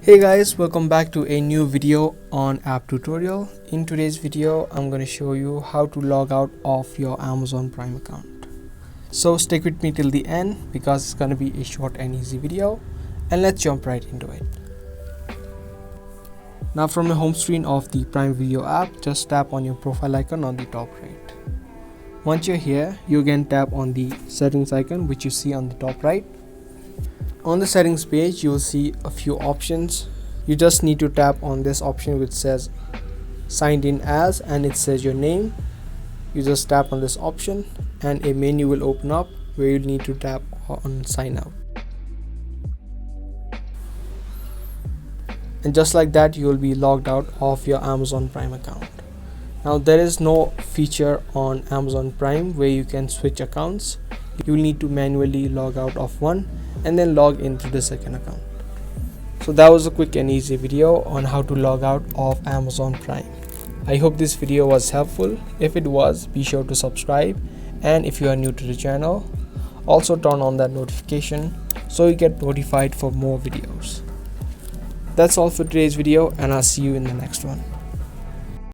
Hey guys, welcome back to a new video on app tutorial. In today's video I'm going to show you how to log out of your Amazon Prime account. So stick with me till the end because it's going to be a short and easy video, and let's jump right into it. Now from the home screen of the Prime Video app, just tap on your profile icon on the top right. Once you're here, you again tap on the settings icon which you see on the top right. On the settings page, you will see a few options. You just need to tap on this option which says signed in as, and it says your name. You just tap on this option and a menu will open up where you need to tap on sign out. And just like that, you will be logged out of your Amazon Prime account. Now there is no feature on Amazon Prime where you can switch accounts. You will need to manually log out of one and then log into the second account. So that was a quick and easy video on how to log out of Amazon Prime. I hope this video was helpful. If it was, be sure to subscribe, and if you are new to the channel, also turn on that notification so you get notified for more videos. That's all for today's video, and I'll see you in the next one.